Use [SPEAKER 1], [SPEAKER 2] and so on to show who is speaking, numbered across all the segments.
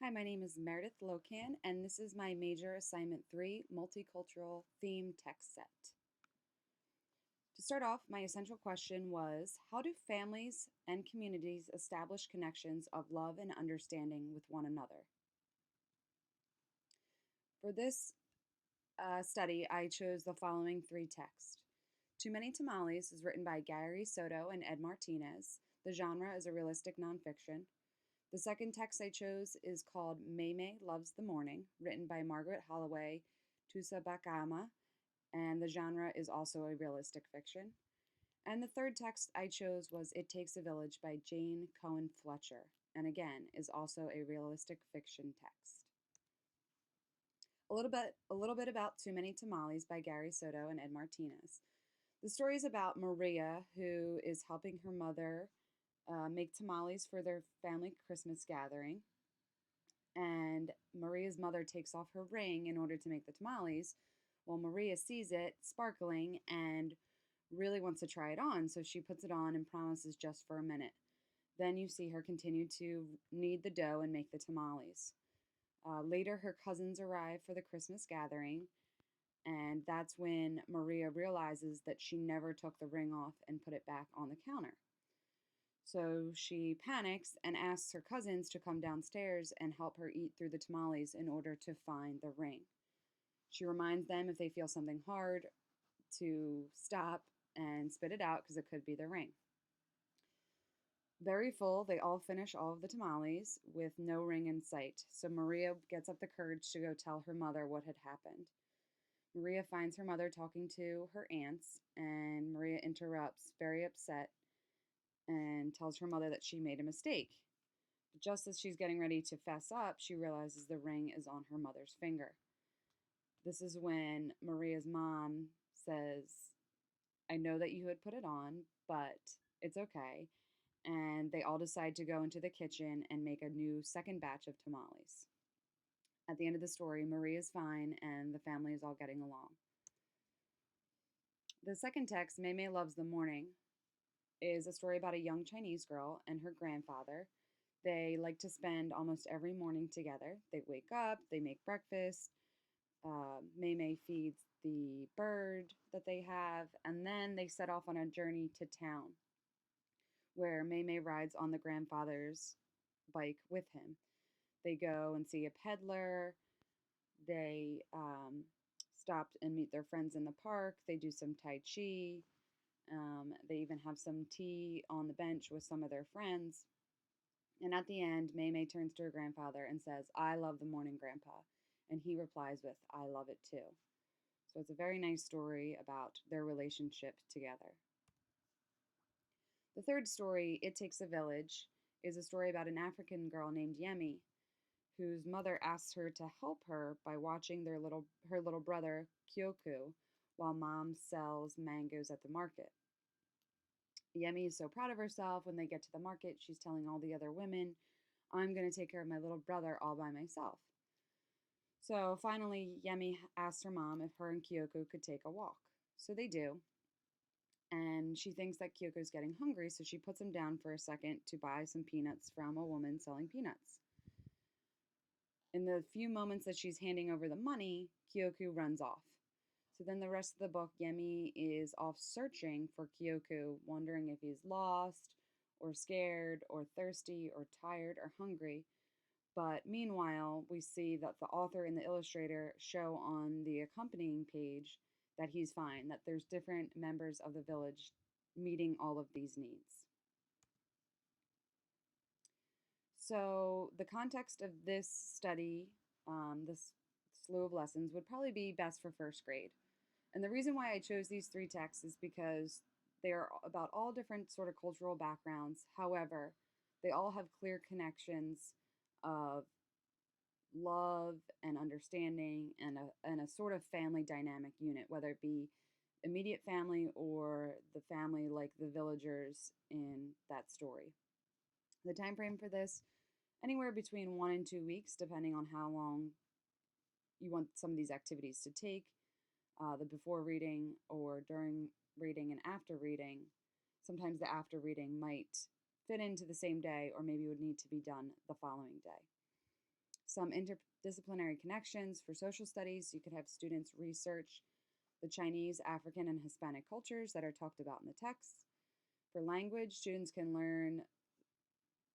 [SPEAKER 1] Hi, my name is Meredith Lokan, and this is my major assignment 3 multicultural theme text set. To start off, my essential question was: how do families and communities establish connections of love and understanding with one another? For this study, I chose the following three texts. Too Many Tamales is written by Gary Soto and Ed Martinez. The genre is a realistic nonfiction. The second text I chose is called Maymay Loves the Morning, written by Margaret Holloway Tusabakama, and the genre is also a realistic fiction. And the third text I chose was It Takes a Village by Jane Cohen Fletcher, and again is also a realistic fiction text. A little bit about Too Many Tamales by Gary Soto and Ed Martinez. The story is about Maria, who is helping her mother make tamales for their family Christmas gathering. And Maria's mother takes off her ring in order to make the tamales. Well, Maria sees it sparkling and really wants to try it on, so she puts it on and promises just for a minute. Then you see her continue to knead the dough and make the tamales. Later, her cousins arrive for the Christmas gathering, and that's when Maria realizes that she never took the ring off and put it back on the counter. So she panics and asks her cousins to come downstairs and help her eat through the tamales in order to find the ring. She reminds them if they feel something hard to stop and spit it out because it could be the ring. Very full, they all finish all of the tamales with no ring in sight. So Maria gets up the courage to go tell her mother what had happened. Maria finds her mother talking to her aunts, and Maria interrupts, very upset, and tells her mother that she made a mistake. But just as she's getting ready to fess up, she realizes the ring is on her mother's finger. This is when Maria's mom says, I know that you had put it on, but it's okay. And they all decide to go into the kitchen and make a new second batch of tamales. At the end of the story, Maria is fine and the family is all getting along. The second text, Maymay Loves the Morning, is a story about a young Chinese girl and her grandfather. They like to spend almost every morning together. They wake up, they make breakfast. Maymay feeds the bird that they have, and then they set off on a journey to town where Maymay rides on the grandfather's bike with him. They go and see a peddler. They stop and meet their friends in the park. They do some Tai Chi. They even have some tea on the bench with some of their friends. And at the end, Maymay turns to her grandfather and says, I love the morning, Grandpa. And he replies with, I love it too. So it's a very nice story about their relationship together. The third story, It Takes a Village, is a story about an African girl named Yemi, whose mother asks her to help her by watching her little brother, Kyoku, while mom sells mangoes at the market. Yemi is so proud of herself. When they get to the market, she's telling all the other women, I'm going to take care of my little brother all by myself. So finally, Yemi asks her mom if her and Kyoko could take a walk. So they do. And she thinks that Kyoko's getting hungry, so she puts him down for a second to buy some peanuts from a woman selling peanuts. In the few moments that she's handing over the money, Kyoku runs off. So then the rest of the book, Yemi is off searching for Kyoku, wondering if he's lost, or scared, or thirsty, or tired, or hungry. But meanwhile, we see that the author and the illustrator show on the accompanying page that he's fine, that there's different members of the village meeting all of these needs. So the context of this study, this slew of lessons, would probably be best for first grade. And the reason why I chose these three texts is because they are about all different sort of cultural backgrounds. However, they all have clear connections of love and understanding and a sort of family dynamic unit, whether it be immediate family or the family like the villagers in that story. The time frame for this, anywhere between 1 and 2 weeks, depending on how long you want some of these activities to take. The before reading or during reading and after reading. Sometimes the after reading might fit into the same day or maybe would need to be done the following day. some interdisciplinary connections for social studies. You could have students research the Chinese, African, and Hispanic cultures that are talked about in the text. For language, students can learn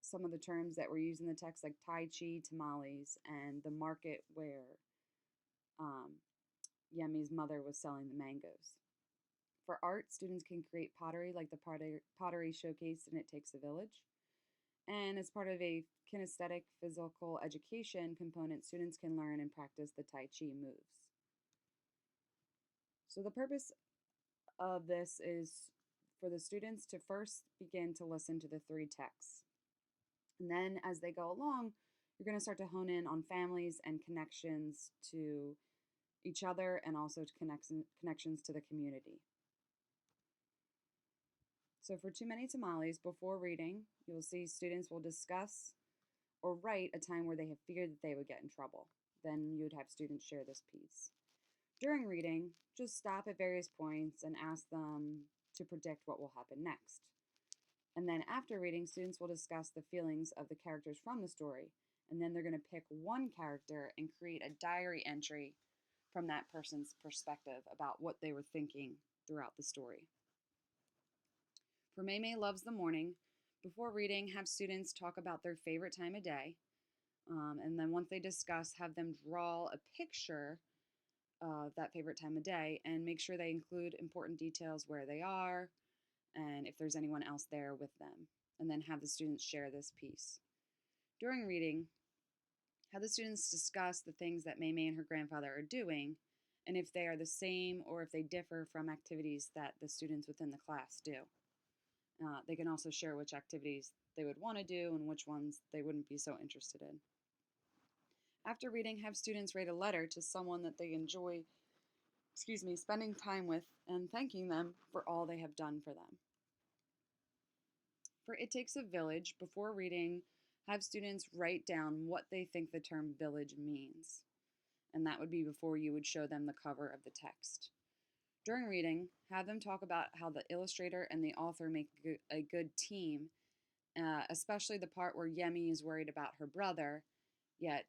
[SPEAKER 1] some of the terms that were used in the text, like Tai Chi, tamales, and the market where um, Yemi's mother was selling the mangoes. For art, students can create pottery like the pottery showcased in It Takes a Village. And as part of a kinesthetic physical education component, students can learn and practice the Tai Chi moves. So the purpose of this is for the students to first begin to listen to the three texts. And then as they go along, you're going to start to hone in on families and connections to each other and also to connections to the community. So for Too Many Tamales, before reading, you'll see students will discuss or write a time where they have feared that they would get in trouble. Then you would have students share this piece. During reading, just stop at various points and ask them to predict what will happen next. And then after reading, students will discuss the feelings of the characters from the story. And then they're going to pick one character and create a diary entry from that person's perspective about what they were thinking throughout the story. For May May Loves the Morning, before reading, have students talk about their favorite time of day. And then once they discuss, have them draw a picture of that favorite time of day and make sure they include important details where they are and if there's anyone else there with them. And then have the students share this piece. During reading, have the students discuss the things that May May and her grandfather are doing and if they are the same or if they differ from activities that the students within the class do. They can also share which activities they would want to do and which ones they wouldn't be so interested in. After reading, have students write a letter to someone that they enjoy, spending time with and thanking them for all they have done for them. For It Takes a Village, before reading, have students write down what they think the term village means. And that would be before you would show them the cover of the text. During reading, have them talk about how the illustrator and the author make a good team, especially the part where Yemi is worried about her brother, yet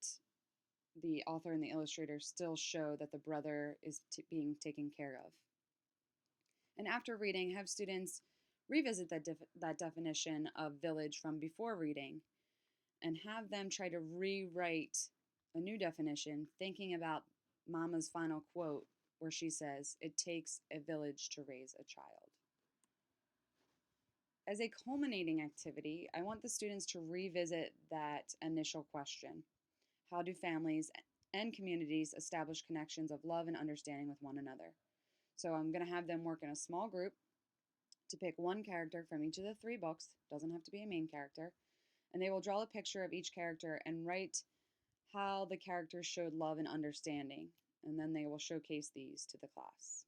[SPEAKER 1] the author and the illustrator still show that the brother is being taken care of. And after reading, have students revisit that definition of village from before reading and have them try to rewrite a new definition, thinking about Mama's final quote where she says, "It takes a village to raise a child." As a culminating activity, I want the students to revisit that initial question. How do families and communities establish connections of love and understanding with one another? So I'm going to have them work in a small group to pick one character from each of the three books, doesn't have to be a main character, and they will draw a picture of each character and write how the characters showed love and understanding, and then they will showcase these to the class.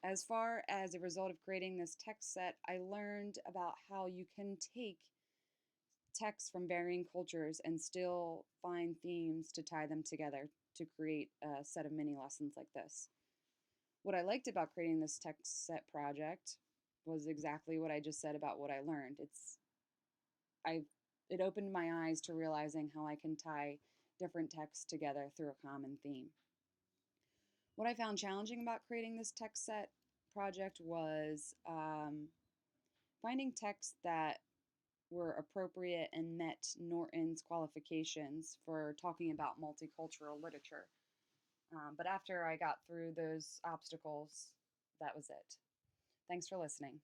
[SPEAKER 1] As far as a result of creating this text set, I learned about how you can take texts from varying cultures and still find themes to tie them together to create a set of mini lessons like this. What I liked about creating this text set project was exactly what I just said about what I learned. It opened my eyes to realizing how I can tie different texts together through a common theme. What I found challenging about creating this text set project was finding texts that were appropriate and met Norton's qualifications for talking about multicultural literature. But after I got through those obstacles, that was it. Thanks for listening.